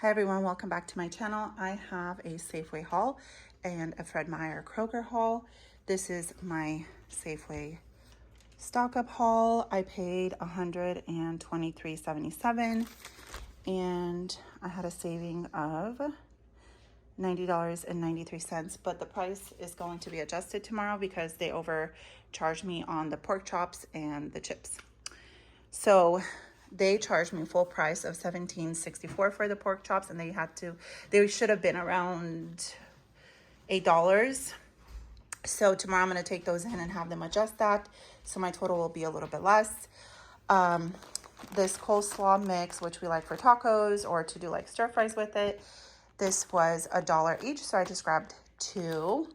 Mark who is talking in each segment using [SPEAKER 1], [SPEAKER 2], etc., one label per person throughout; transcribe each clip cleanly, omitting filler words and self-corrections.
[SPEAKER 1] Hi everyone, welcome back to my channel. I have a Safeway haul and a Fred Meyer Kroger haul. This is my Safeway stock up haul. I paid $123.77 and I had a saving of $90.93, but the price is going to be adjusted tomorrow because they overcharged me on the pork chops and the chips. So they charged me full price of $17.64 for the pork chops, and they should have been around $8. So tomorrow I'm going to take those in and have them adjust that. So my total will be a little bit less. This coleslaw mix, which we like for tacos or to do like stir fries with it, this was $1 each. So I just grabbed two.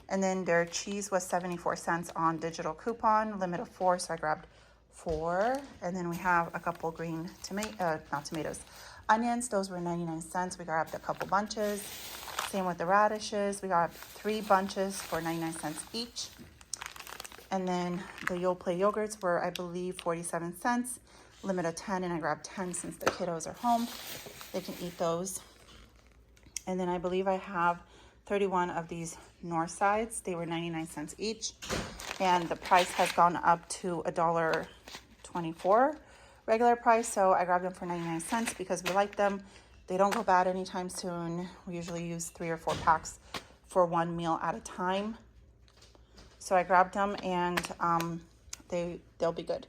[SPEAKER 1] And then their cheese was 74 cents on digital coupon, limit of 4. So I grabbed 4. And then we have a couple green onions. Those were 99 cents. We grabbed a couple bunches. Same with the radishes. We got 3 bunches for 99 cents each. And then the Yoplait yogurts were, I believe, 47 cents, limit of 10. And I grabbed 10 since the kiddos are home. They can eat those. And then I believe I have 31 of these North Sides. They were 99 cents each. And the price has gone up to $1.24 regular price. So I grabbed them for 99 cents because we like them. They don't go bad anytime soon. We usually use 3 or 4 packs for one meal at a time. So I grabbed them and they'll be good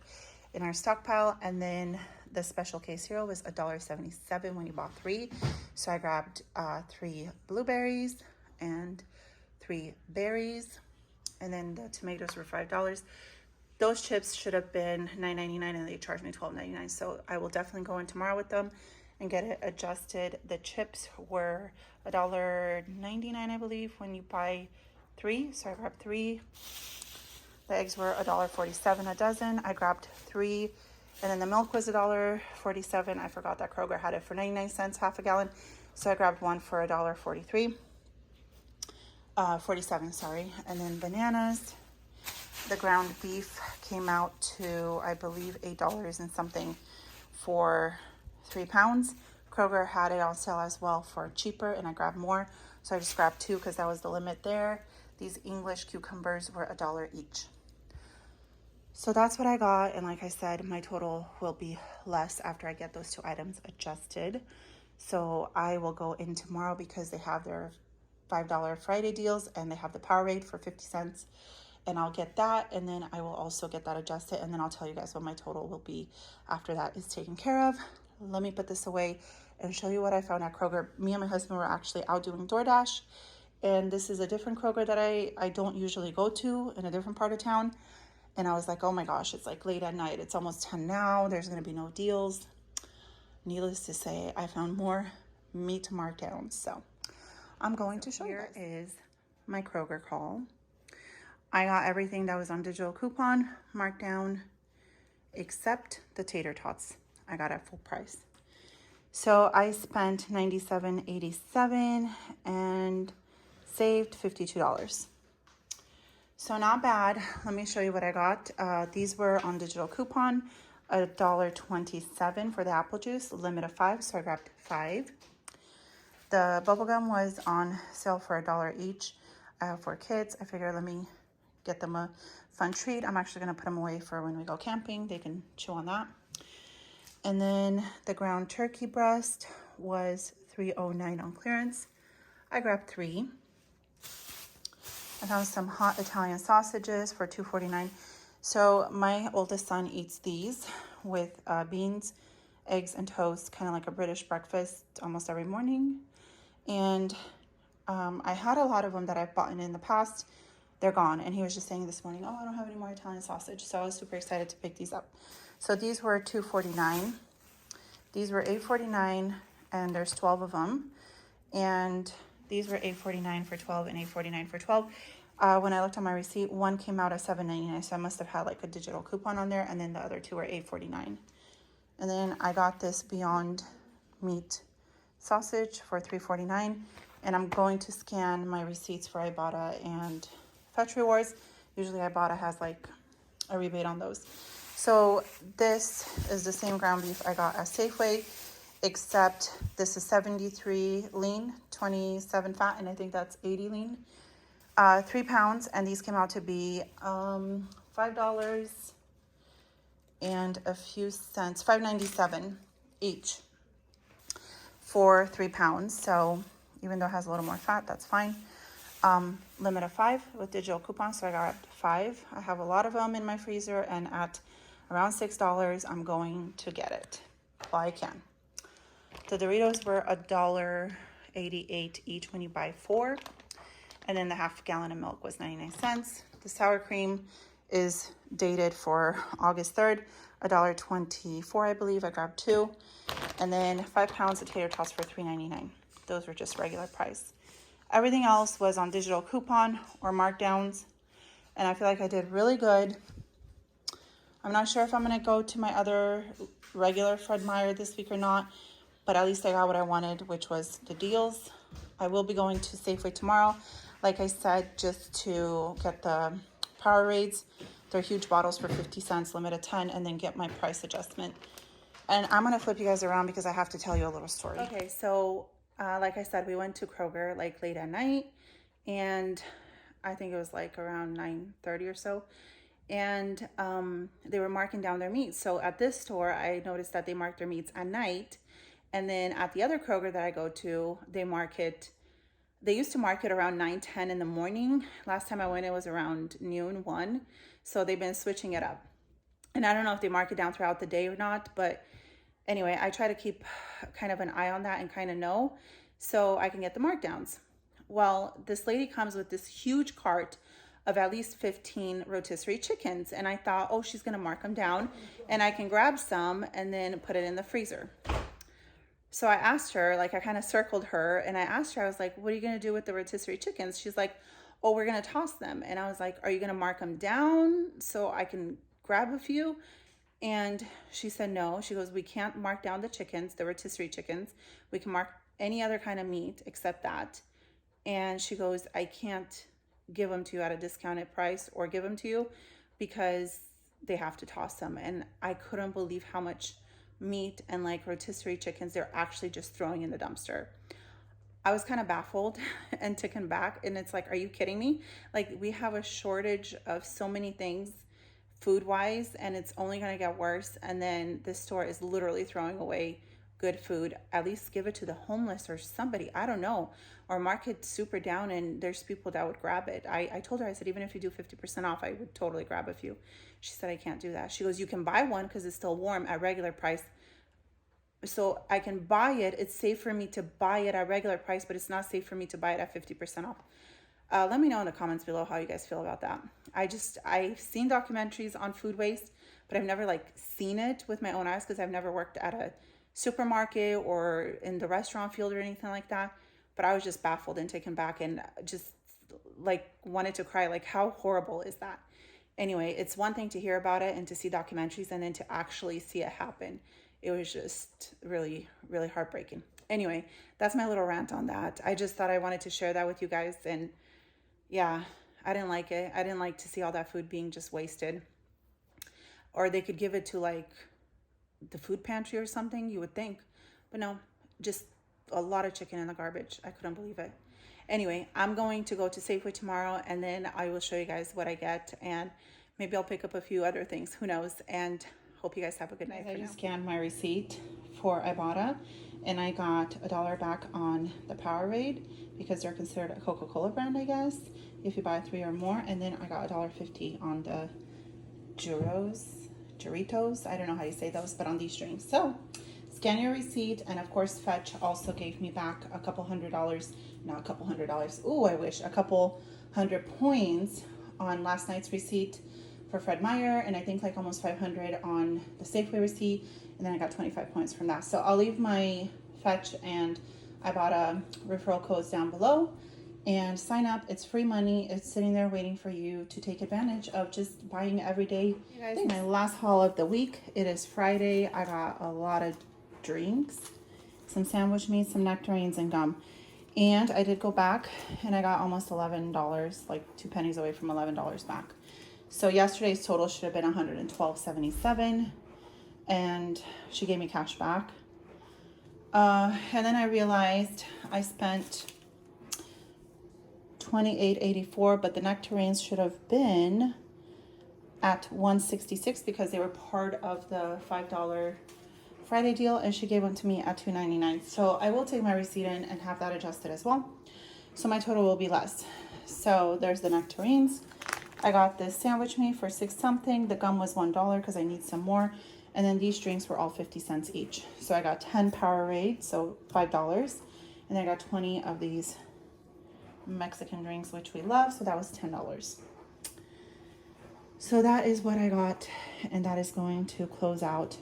[SPEAKER 1] in our stockpile. And then the special case cereal was $1.77 when you bought 3. So I grabbed 3 blueberries and 3 berries. And then the tomatoes were $5. Those chips should have been $9.99 and they charged me $12.99. So I will definitely go in tomorrow with them and get it adjusted. The chips were $1.99, I believe, when you buy 3. So I grabbed 3. The eggs were $1.47 a dozen. I grabbed 3. And then the milk was $1.47. I forgot that Kroger had it for 99 cents, half a gallon. So I grabbed one for $1.47, sorry. And then bananas. The ground beef came out to, I believe, $8 and something for 3 pounds. Kroger had it on sale as well for cheaper, and I grabbed more. So I just grabbed 2 because that was the limit there. These English cucumbers were $1 each. So that's what I got. And like I said, my total will be less after I get those 2 items adjusted. So I will go in tomorrow because they have their $5 Friday deals and they have the Powerade for 50 cents. And I'll get that. And then I will also get that adjusted. And then I'll tell you guys what my total will be after that is taken care of. Let me put this away and show you what I found at Kroger. Me and my husband were actually out doing DoorDash. And this is a different Kroger that I don't usually go to in a different part of town. And I was like, oh my gosh, it's like late at night. It's almost 10 now. There's going to be no deals. Needless to say, I found more meat markdowns. So I'm going to show you guys. Here is my Kroger haul. I got everything that was on digital coupon marked down except the tater tots. I got at full price. So I spent $97.87 and saved $52. So not bad. Let me show you what I got. These were on digital coupon, $1.27 for the apple juice, limit of 5, so I grabbed 5. The bubblegum was on sale for $1 each. I have 4 kids. I figured let me get them a fun treat. I'm actually going to put them away for when we go camping. They can chew on that. And then the ground turkey breast was $3.09 on clearance. I grabbed 3. I found some hot Italian sausages for $2.49. So my oldest son eats these with beans, eggs, and toast, kind of like a British breakfast almost every morning. And I had a lot of them that I've bought in the past. They're gone. And he was just saying this morning, oh, I don't have any more Italian sausage. So I was super excited to pick these up. So these were $2.49. These were $8.49, and there's 12 of them. And these were $8.49 for 12 and $8.49 for 12. When I looked on my receipt, one came out at $7.99, so I must have had like a digital coupon on there, and then the other 2 were $8.49. And then I got this Beyond Meat sausage for $3.49, and I'm going to scan my receipts for Ibotta and Fetch Rewards. Usually Ibotta has like a rebate on those. So this is the same ground beef I got at Safeway. except this is 73 lean, 27 fat, and I think that's 80 lean. 3 pounds, and these came out to be $5 and a few cents, $5.97 each for 3 pounds. So even though it has a little more fat, that's fine. Limit of 5 with digital coupons, so I got 5. I have a lot of them in my freezer, and at around $6, I'm going to get it while I can. The Doritos were $1.88 each when you buy 4. And then the half gallon of milk was 99 cents. The sour cream is dated for August 3rd, $1.24, I believe. I grabbed 2. And then 5 pounds of tater tots for $3.99. Those were just regular price. Everything else was on digital coupon or markdowns. And I feel like I did really good. I'm not sure if I'm going to go to my other regular Fred Meyer this week or not. But at least I got what I wanted, which was the deals. I will be going to Safeway tomorrow, like I said, just to get the Powerades. They're huge bottles for 50 cents, limit of 10, and then get my price adjustment. And I'm going to flip you guys around because I have to tell you a little story. Okay, so like I said, we went to Kroger like late at night, and I think it was like around 9:30 or so. And they were marking down their meats. So at this store, I noticed that they marked their meats at night. And then at the other Kroger that I go to, they used to mark it around 9-10 in the morning. Last time I went, it was around noon, 1. So they've been switching it up. And I don't know if they mark it down throughout the day or not. But anyway, I try to keep kind of an eye on that and kind of know so I can get the markdowns. Well, this lady comes with this huge cart of at least 15 rotisserie chickens. And I thought, oh, she's going to mark them down and I can grab some and then put it in the freezer. So I asked her, like I kind of circled her and I asked her, I was like, what are you going to do with the rotisserie chickens? She's like, oh, we're going to toss them. And I was like, are you going to mark them down so I can grab a few? And she said, no. She goes, we can't mark down the chickens, the rotisserie chickens. We can mark any other kind of meat except that. And she goes, I can't give them to you at a discounted price or give them to you because they have to toss them. And I couldn't believe how much meat and like rotisserie chickens they're actually just throwing in the dumpster. I was kind of baffled and taken back, and it's like, are you kidding me? Like, we have a shortage of so many things food wise, and it's only going to get worse. And then this store is literally throwing away good food. At least give it to the homeless or somebody, I don't know, or mark it super down and there's people that would grab it. I told her, I said, even if you do 50% off, I would totally grab a few. She said, I can't do that. She goes, you can buy one because it's still warm at regular price. So I can buy it. It's safe for me to buy it at regular price, but it's not safe for me to buy it at 50% off. Let me know in the comments below how you guys feel about that. I've seen documentaries on food waste, but I've never like seen it with my own eyes because I've never worked at a supermarket or in the restaurant field or anything like that. But I was just baffled and taken back and just like wanted to cry. Like, how horrible is that? Anyway, it's one thing to hear about it and to see documentaries and then to actually see it happen. It was just really, really heartbreaking. Anyway, that's my little rant on that. I just thought I wanted to share that with you guys. And yeah, I didn't like it. I didn't like to see all that food being just wasted. Or they could give it to like the food pantry or something, you would think. But no, just a lot of chicken in the garbage. I couldn't believe it. Anyway, I'm going to go to Safeway tomorrow and then I will show you guys what I get. And maybe I'll pick up a few other things. Who knows? And hope you guys have a good night. I just scanned my receipt for Ibotta and I got $1 back on the Powerade because they're considered a Coca-Cola brand, I guess, if you buy 3 or more. And then I got $1.50 on the Doritos. I don't know how you say those, but on these drinks. So scan your receipt, and of course Fetch also gave me back a couple $100, not a couple $100. Ooh, I wish, a couple 100 points on last night's receipt for Fred Meyer, and I think like almost 500 on the Safeway receipt, and then I got 25 points from that. So I'll leave my Fetch and Ibotta referral codes down below and sign up. It's free money. It's sitting there waiting for you to take advantage of just buying every day. I think my last haul of the week, it is Friday. I got a lot of drinks, some sandwich meat, some nectarines, and gum. And I did go back and I got almost $11, like 2 pennies away from $11 back. So yesterday's total should have been $112.77, and she gave me cash back. And then I realized I spent $28.84, but the nectarines should have been at $166 because they were part of the $5 Friday deal, and she gave them to me at $2.99. So I will take my receipt in and have that adjusted as well. So my total will be less. So there's the nectarines. I got this sandwich meat for $6 something. The gum was $1 because I need some more. And then these drinks were all 50 cents each. So I got 10 Powerade, so $5. And then I got 20 of these Mexican drinks, which we love. So that was $10. So that is what I got. And that is going to close out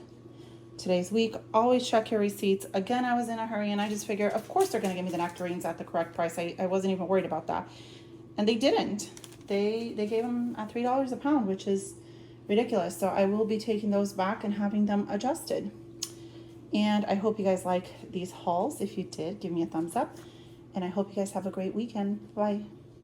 [SPEAKER 1] today's week. Always check your receipts. Again, I was in a hurry and I just figured, of course, they're going to give me the nectarines at the correct price. I wasn't even worried about that. And they didn't. They gave them at $3 a pound, which is ridiculous. So I will be taking those back and having them adjusted. And I hope you guys like these hauls. If you did, give me a thumbs up. And I hope you guys have a great weekend. Bye.